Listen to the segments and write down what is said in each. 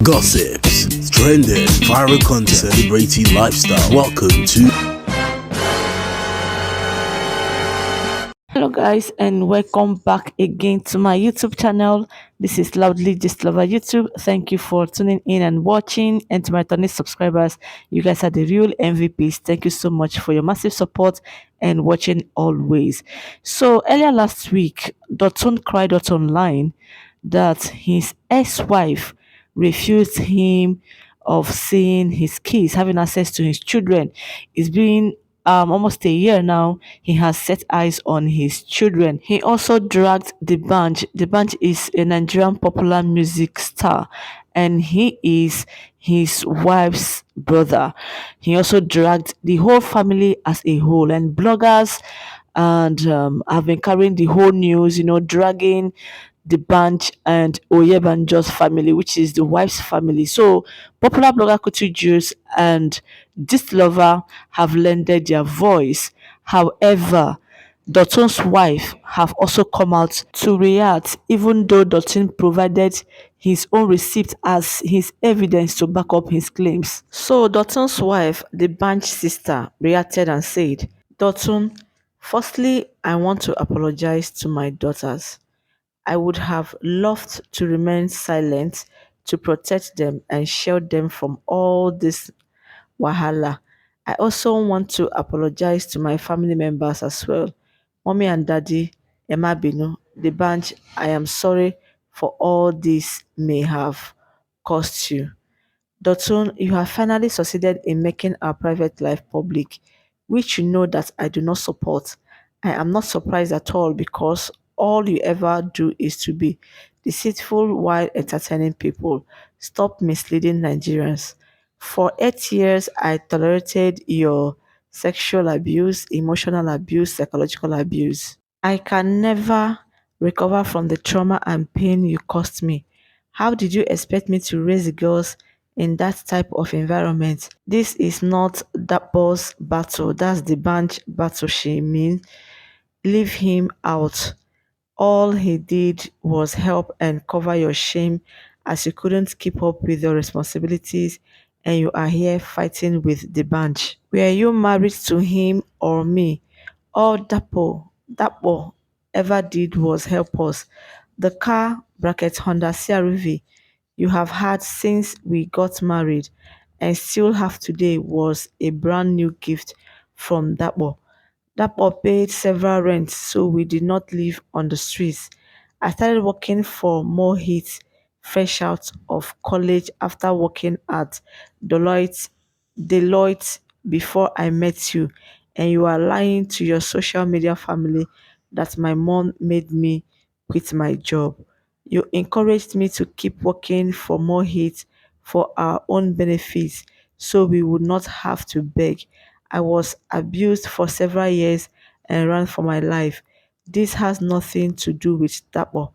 Gossips, trending, viral content, celebrity lifestyle. Welcome to. Hello guys, and welcome back again to my YouTube channel. This is Loudly Gistlover YouTube. Thank you for tuning in and watching, and to my returning subscribers, you guys are the real MVPs. Thank you so much for your massive support and watching always. So earlier last week, DOTUN cried out online that his ex-wife refused him of seeing his kids, having access to his children. It's been almost a year now. He has set eyes on his children. He also dragged DBANJ. DBANJ is a Nigerian popular music star, and he is his wife's brother. He also dragged the whole family as a whole, and bloggers and have been carrying the whole news, dragging the Banj and Oyebanjo's family, which is the wife's family. So, popular blogger Cutie Juls and Gistlover have lended their voice. However, DOTUN's wife have also come out to react, even though DOTUN provided his own receipt as his evidence to back up his claims. So DOTUN's wife, the Banj sister, reacted and said, "DOTUN, firstly, I want to apologize to my daughters. I would have loved to remain silent to protect them and shield them from all this wahala. I also want to apologize to my family members as well. Mommy and Daddy, Emma Binu, the bunch, I am sorry for all this may have cost you. Dotun, you have finally succeeded in making our private life public, which you know that I do not support. I am not surprised at all because all you ever do is to be deceitful while entertaining people. Stop misleading Nigerians. For 8 years, I tolerated your sexual abuse, emotional abuse, psychological abuse. I can never recover from the trauma and pain you caused me. How did you expect me to raise girls in that type of environment? This is not that boss battle. That's the bunch battle she means. Leave him out. All he did was help and cover your shame as you couldn't keep up with your responsibilities and you are here fighting with the bunch. Were you married to him or me? All Dapo ever did was help us. The car bracket Honda CRV you have had since we got married and still have today was a brand new gift from Dapo. Dapo paid several rents so we did not live on the streets. I started working for more hits fresh out of college after working at Deloitte Deloitte before I met you, and you are lying to your social media family that my mom made me quit my job. You encouraged me to keep working for more hits for our own benefits so we would not have to beg. I was abused for several years and ran for my life. This has nothing to do with Dapo.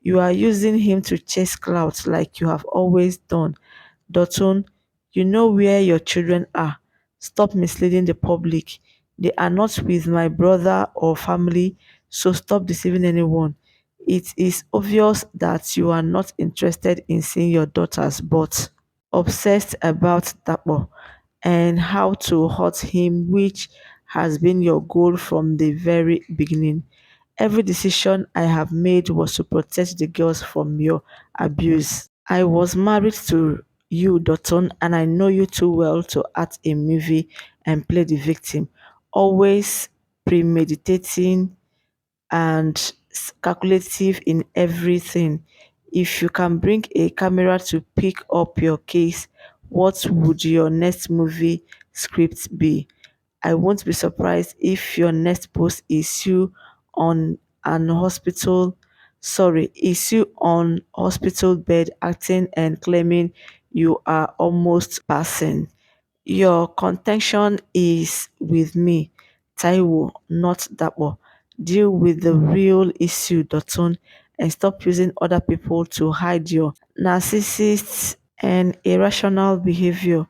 You are using him to chase clouds like you have always done. Dotun, you know where your children are. Stop misleading the public. They are not with my brother or family, so stop deceiving anyone. It is obvious that you are not interested in seeing your daughters, but obsessed about Dapo and how to hurt him, which has been your goal from the very beginning. Every decision I have made was to protect the girls from your abuse. I was married to you, Dotun, and I know you too well to act a movie and play the victim, always premeditating and calculative in everything. If you can bring a camera to pick up your case, what would your next movie script be? I won't be surprised if your next post is you on an hospital is you on hospital bed acting and claiming you are almost passing. Your contention is with me, Taiwo, not Dapo. Deal with the real issue, Dotun, and stop using other people to hide your narcissist and irrational behavior.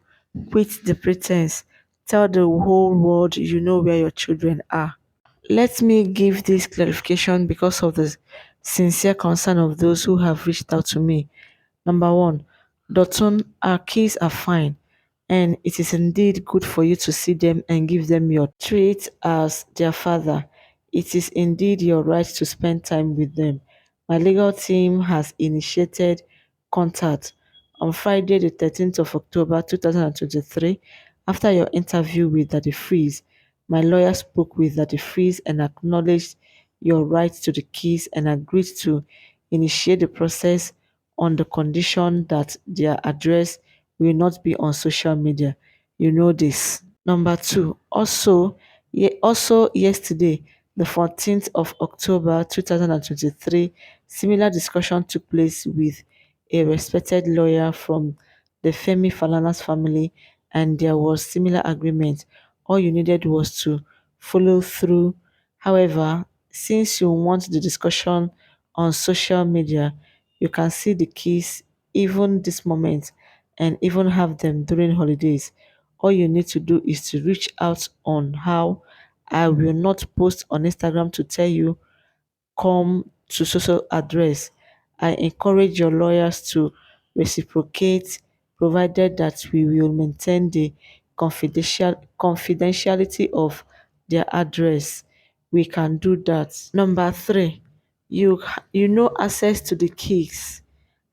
Quit the pretense. Tell the whole world you know where your children are. Let me give this clarification because of the sincere concern of those who have reached out to me. Number one, DOTUN, our kids are fine, and it is indeed good for you to see them and give them your treat as their father. It is indeed your right to spend time with them. My legal team has initiated contact on Friday, the 13th of October 2023. After your interview with Daddy Freeze, my lawyer spoke with Daddy Freeze and acknowledged your right to the keys and agreed to initiate the process on the condition that their address will not be on social media. You know this. Number two, also yesterday, the 14th of October 2023, similar discussion took place with a respected lawyer from the Femi Falanas family, and there was similar agreement. All you needed was to follow through. However, since you want the discussion on social media, you can see the keys even this moment and even have them during holidays. All you need to do is to reach out on how I will not post on Instagram to tell you come to social address. I encourage your lawyers to reciprocate provided that we will maintain the confidentiality of their address. We can do that. Number three, you know access to the keys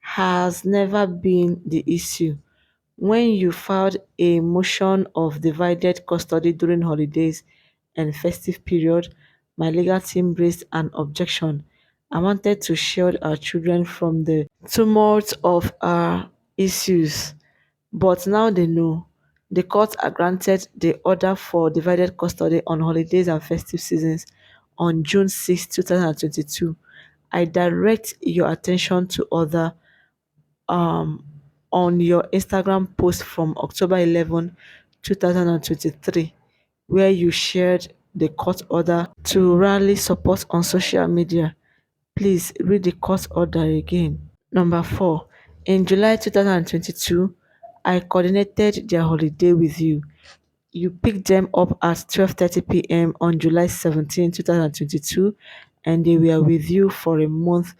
has never been the issue. When you filed a motion of divided custody during holidays and festive period, my legal team raised an objection. I wanted to shield our children from the tumult of our issues, but now they know. The court had granted the order for divided custody on holidays and festive seasons on June 6, 2022. I direct your attention to other um, on your Instagram post from October 11, 2023, where you shared the court order to rally support on social media. Please read the court order again. Number four, in July 2022, I coordinated their holiday with you. You picked them up at 12:30 p.m. on July 17, 2022, and they were with you for a month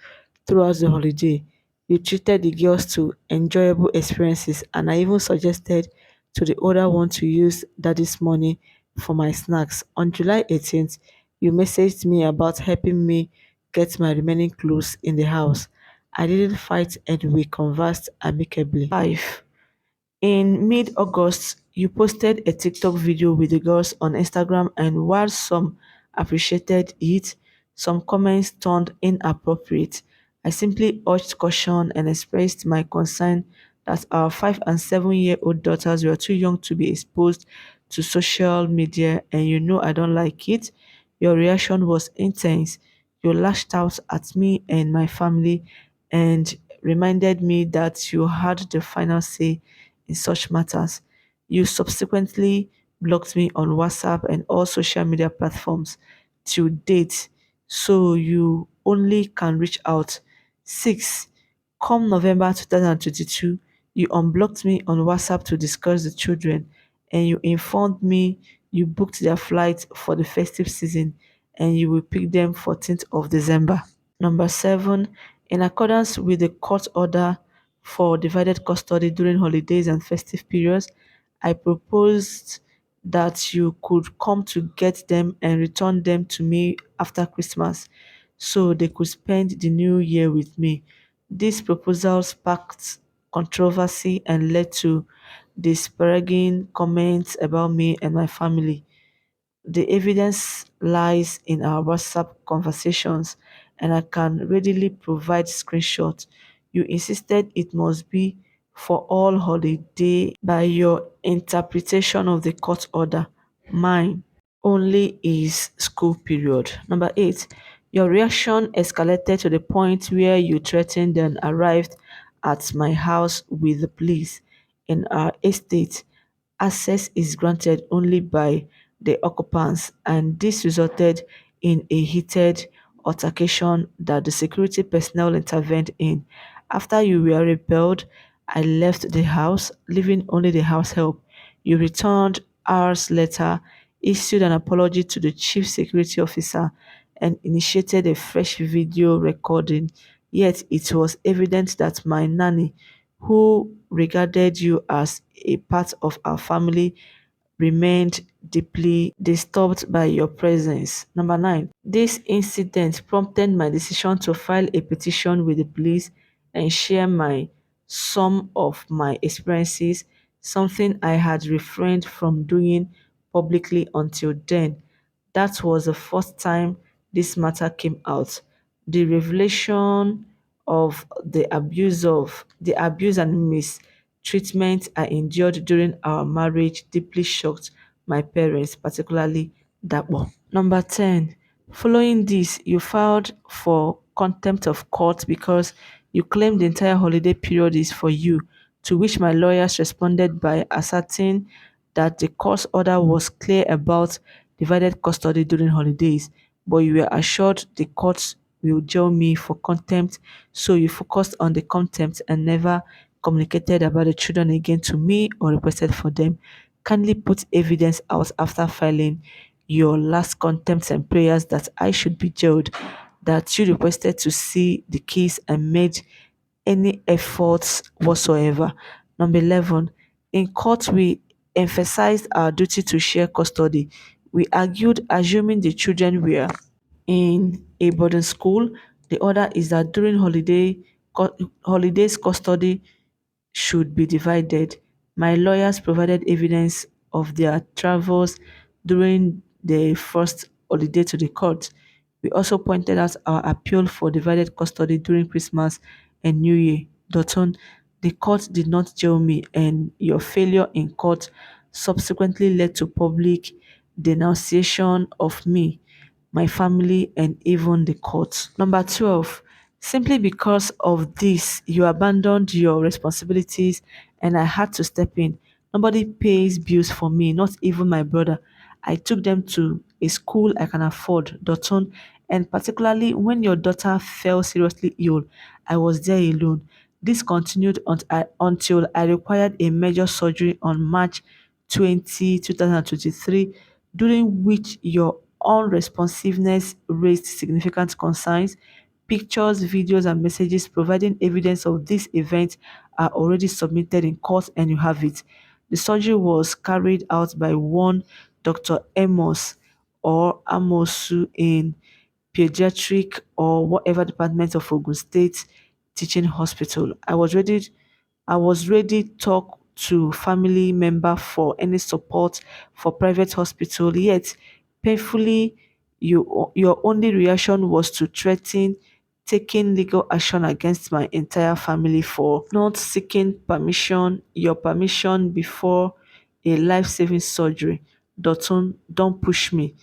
throughout the holiday. You treated the girls to enjoyable experiences, and I even suggested to the older one to use daddy's money for my snacks. On July 18th, you messaged me about helping me get my remaining clothes in the house. I didn't fight and we conversed amicably. 5. In mid-August, you posted a TikTok video with the girls on Instagram, and while some appreciated it, some comments turned inappropriate. I simply urged caution and expressed my concern that our 5 and 7-year-old daughters were too young to be exposed to social media, and you know I don't like it. Your reaction was intense. You lashed out at me and my family and reminded me that you had the final say in such matters. You subsequently blocked me on WhatsApp and all social media platforms to date, so you only can reach out. 6. Come November 2022, you unblocked me on WhatsApp to discuss the children, and you informed me you booked their flight for the festive season and you will pick them 14th of December. Number 7, in accordance with the court order for divided custody during holidays and festive periods, I proposed that you could come to get them and return them to me after Christmas so they could spend the new year with me. This proposal sparked controversy and led to disparaging comments about me and my family. The evidence lies in our WhatsApp conversations, and I can readily provide screenshots. You insisted it must be for all holiday by your interpretation of the court order. Mine only is school period. Number 8, your reaction escalated to the point where you threatened and arrived at my house with the police. In our estate, access is granted only by the occupants, and this resulted in a heated altercation that the security personnel intervened in. After you were repelled, I left the house, leaving only the house help. You returned hours later, issued an apology to the chief security officer, and initiated a fresh video recording. Yet it was evident that my nanny, who regarded you as a part of our family, remained deeply disturbed by your presence. Number 9. This incident prompted my decision to file a petition with the police and share some of my experiences, something I had refrained from doing publicly until then. That was the first time this matter came out. The revelation of the abuse and mistreatment I endured during our marriage deeply shocked my parents, particularly Dapo. Number 10. Following this, you filed for contempt of court because you claimed the entire holiday period is for you, to which my lawyers responded by asserting that the court order was clear about divided custody during holidays, but you were assured the court will jail me for contempt, so you focused on the contempt and never communicated about the children again to me or requested for them. Kindly put evidence out after filing your last contempt and prayers that I should be jailed, that you requested to see the case and made any efforts whatsoever. Number 11, in court, we emphasized our duty to share custody. We argued, assuming the children were in a boarding school, the order is that during holidays, custody should be divided. My lawyers provided evidence of their travels during the first holiday to the court. We also pointed out our appeal for divided custody during Christmas and New Year. DOTUN, the court did not jail me, and your failure in court subsequently led to public denunciation of me, my family, and even the court. Number 12, simply because of this, you abandoned your responsibilities and I had to step in. Nobody pays bills for me, not even my brother. I took them to a school I can afford, DOTUN, and particularly when your daughter fell seriously ill, I was there alone. This continued until I required a major surgery on March 20, 2023, during which your unresponsiveness raised significant concerns. Pictures, videos, and messages providing evidence of this event are already submitted in court and you have it. The surgery was carried out by one Dr. Amos or Amosu in pediatric or whatever department of Ogun State Teaching Hospital. I was ready talk to family member for any support for private hospital, yet painfully your only reaction was to threaten taking legal action against my entire family for not seeking your permission before a life-saving surgery. Dotun, don't push me.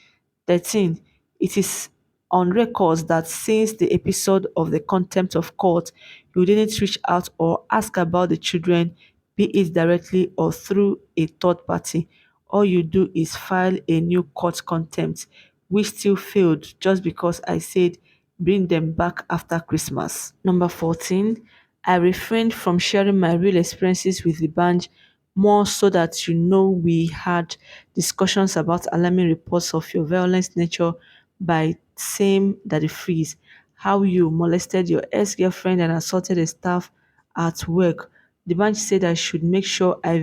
13. It is on records that since the episode of the contempt of court, you didn't reach out or ask about the children, be it directly or through a third party. All you do is file a new court contempt, which still failed just because I said bring them back after Christmas. Number 14, I refrained from sharing my real experiences with the DBANJ more so that we had discussions about alarming reports of your violent nature by saying that the freeze, how you molested your ex-girlfriend and assaulted a staff at work. The bench said I should make sure I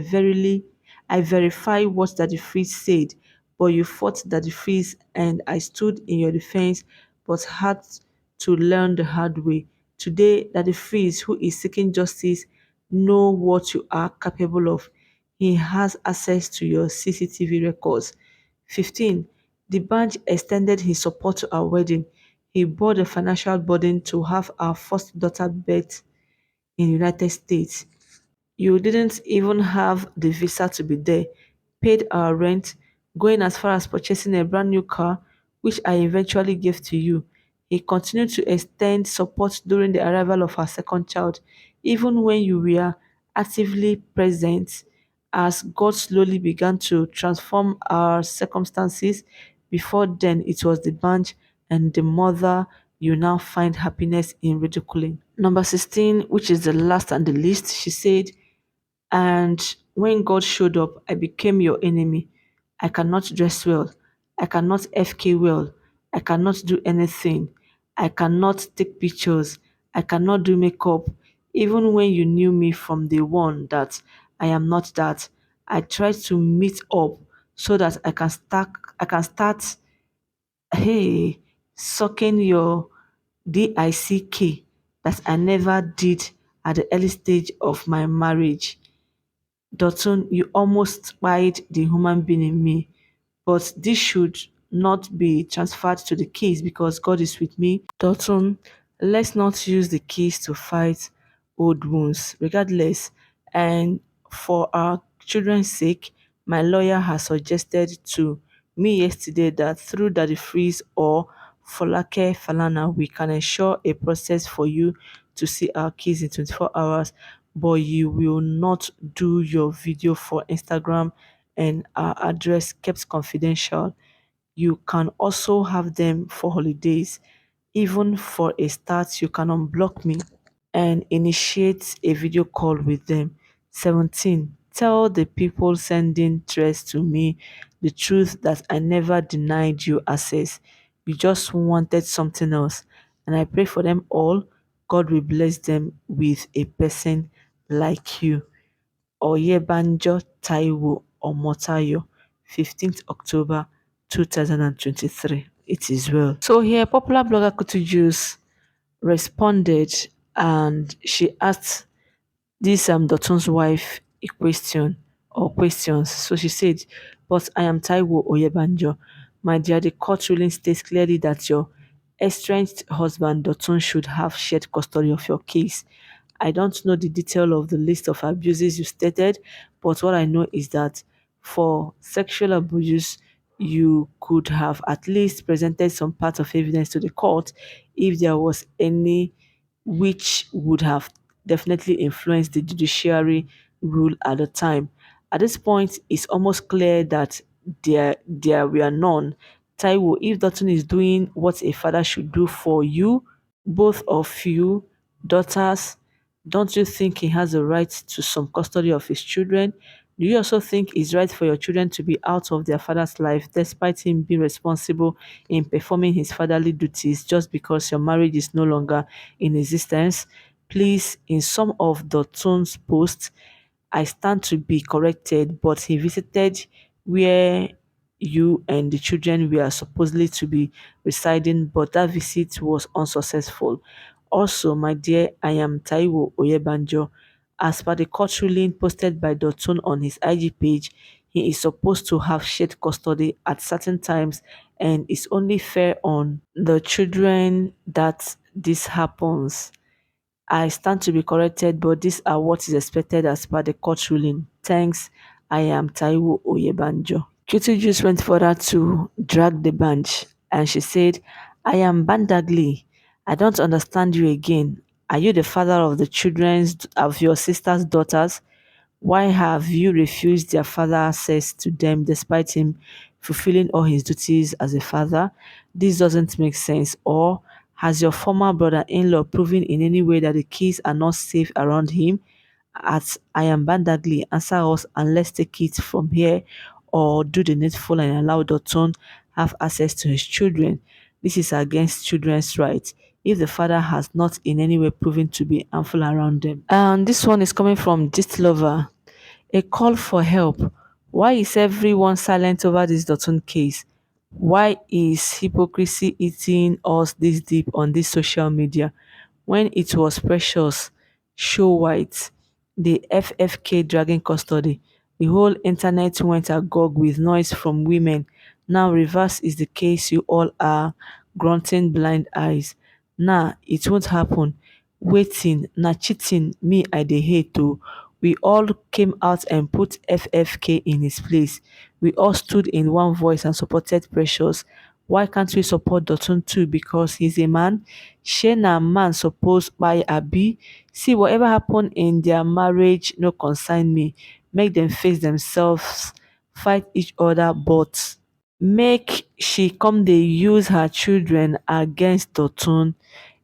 verify what that the freeze said, but you fought that the freeze and I stood in your defense but had to learn the hard way. Today, that the freeze who is seeking justice know what you are capable of. He has access to your CCTV records. 15. The band extended his support to our wedding. He bore the financial burden to have our first daughter birth in the United States. You didn't even have the visa to be there, paid our rent, going as far as purchasing a brand new car, which I eventually gave to you. He continued to extend support during the arrival of our second child, even when you were actively present, as God slowly began to transform our circumstances. Before then, it was the bunch and the mother you now find happiness in ridiculing. Number 16, which is the last and the least, she said, and when God showed up, I became your enemy. I cannot dress well. I cannot FK well. I cannot do anything. I cannot take pictures. I cannot do makeup. Even when you knew me from day one that I am not that, I tried to meet up so that I can start hey sucking your dick that I never did at the early stage of my marriage. Dotun, you almost spied the human being in me, but this should not be transferred to the keys because God is with me. Dotun, let's not use the keys to fight old wounds. Regardless, and for our children's sake, my lawyer has suggested to me yesterday that through Daddy Freeze or Folake Falana, we can ensure a process for you to see our kids in 24 hours, but you will not do your video for Instagram and our address kept confidential. You can also have them for holidays. Even for a start, you can unblock me and initiate a video call with them. 17. Tell the people sending threats to me the truth that I never denied you access. You just wanted something else. And I pray for them all. God will bless them with a person like you. Oyebanjo Taiwo Omotayo, 15th October 2023. It is well. So here, popular blogger Kutu Jules responded and she asked this Dotun's wife a question or questions. So she said, but I am Taiwo Oyebanjo. My dear, the court ruling states clearly that your estranged husband Dotun should have shared custody of your case. I don't know the detail of the list of abuses you stated, but what I know is that for sexual abuse, you could have at least presented some part of evidence to the court if there was any, which would have definitely influenced the judiciary rule at the time. At this point, it's almost clear that there were none. Taiwo, if Dotun is doing what a father should do for you, both of you, daughters, don't you think he has a right to some custody of his children? Do you also think it's right for your children to be out of their father's life despite him being responsible in performing his fatherly duties just because your marriage is no longer in existence? Please, in some of Dotun's posts, I stand to be corrected, but he visited where you and the children were supposedly to be residing, but that visit was unsuccessful. Also, my dear, I am Taiwo Oyebanjo. As per the court ruling posted by Dotun on his IG page, he is supposed to have shared custody at certain times, and it's only fair on the children that this happens. I stand to be corrected, but these are what is expected as per the court ruling. Thanks. I am Taiwo Oyebanjo. Cutie Juice went further to drag the bench and she said, I am Bandagli. I don't understand you again. Are you the father of the children of your sister's daughters? Why have you refused their father access to them despite him fulfilling all his duties as a father? This doesn't make sense. Or has your former brother-in-law proven in any way that the kids are not safe around him? At I am Bandagli, answer us and let's take it from here, or do the needful and allow Dotun have access to his children. This is against children's rights if the father has not in any way proven to be harmful around them. And this one is coming from Gistlover. A call for help. Why is everyone silent over this Dotun case? Why is hypocrisy eating us this deep on this social media? When it was Precious, Show White, the FFK dragging custody, the whole internet went agog with noise from women. Now reverse is the case, you all are grunting blind eyes. Nah, it won't happen. Waiting, na cheating, me I dey hate oh. We all came out and put FFK in his place. We all stood in one voice and supported Precious. Why can't we support Dotun too? Because he's a man. Shey na man suppose kpai abi? See, whatever happen in their marriage no concern me. Make them face themselves, fight each other, but make she come dey use her children against Dotun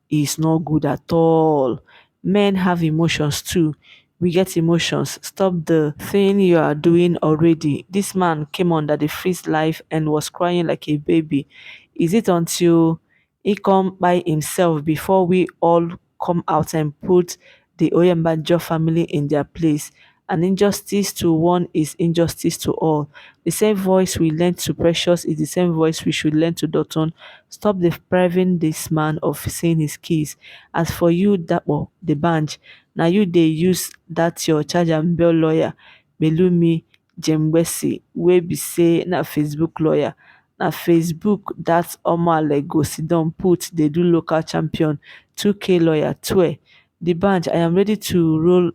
is not good at all. Men have emotions too. We get emotions. Stop the thing you are doing already. This man came under the freeze life and was crying like a baby. Is it until he come by himself before we all come out and put the Oyembanjo family in their place. An injustice to one is injustice to all. The same voice we lent to Precious is the same voice we should lend to DOTUN. Stop depriving this man of seeing his keys. As for you, Dapo, the DBANJ, now you they use that your charge and bail lawyer, Melumi Jemwesi, wey be say na Facebook lawyer. Na Facebook dat omale go sidon put dey do local champion 2k lawyer 12. The DBANJ, I am ready to roll.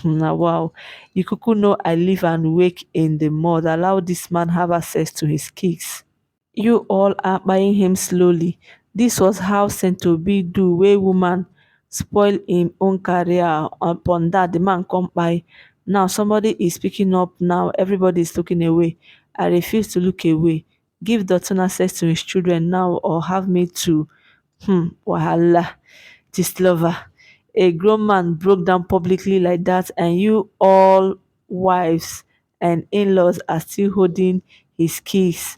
Now wow, you kuku know I live and wake in the mud. Allow this man have access to his keys. You all are buying him slowly. This was how Saint Obi do wey woman spoil him own career. Upon that, the man come by. Now somebody is picking up. Now everybody is looking away. I refuse to look away. Give DOTUN access to his children now or have me to wahala. Gistlover. A grown man broke down publicly like that, and you all wives and in-laws are still holding his keys.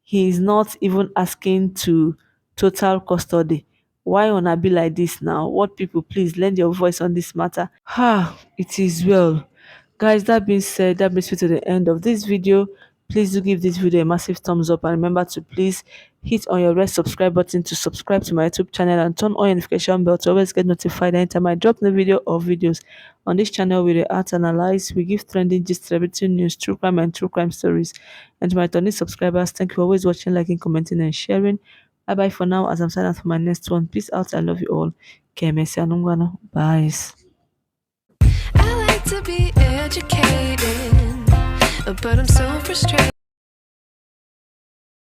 He is not even asking to total custody. Why wanna be like this now? What people, please lend your voice on this matter. It is well. Guys, that being said, that brings me to the end of this video. Please do give this video a massive thumbs up and remember to please hit on your red subscribe button to subscribe to my YouTube channel and turn on your notification bell to always get notified anytime I drop the video or videos. On this channel, we react, analyze, we give trending gist, celebrity news, true crime and true crime stories. And to my returning subscribers, thank you for always watching, liking, commenting and sharing. Bye bye for now as I'm signing out for my next one. Peace out. I love you all. Bye. I like to be educated, but I'm so frustrated.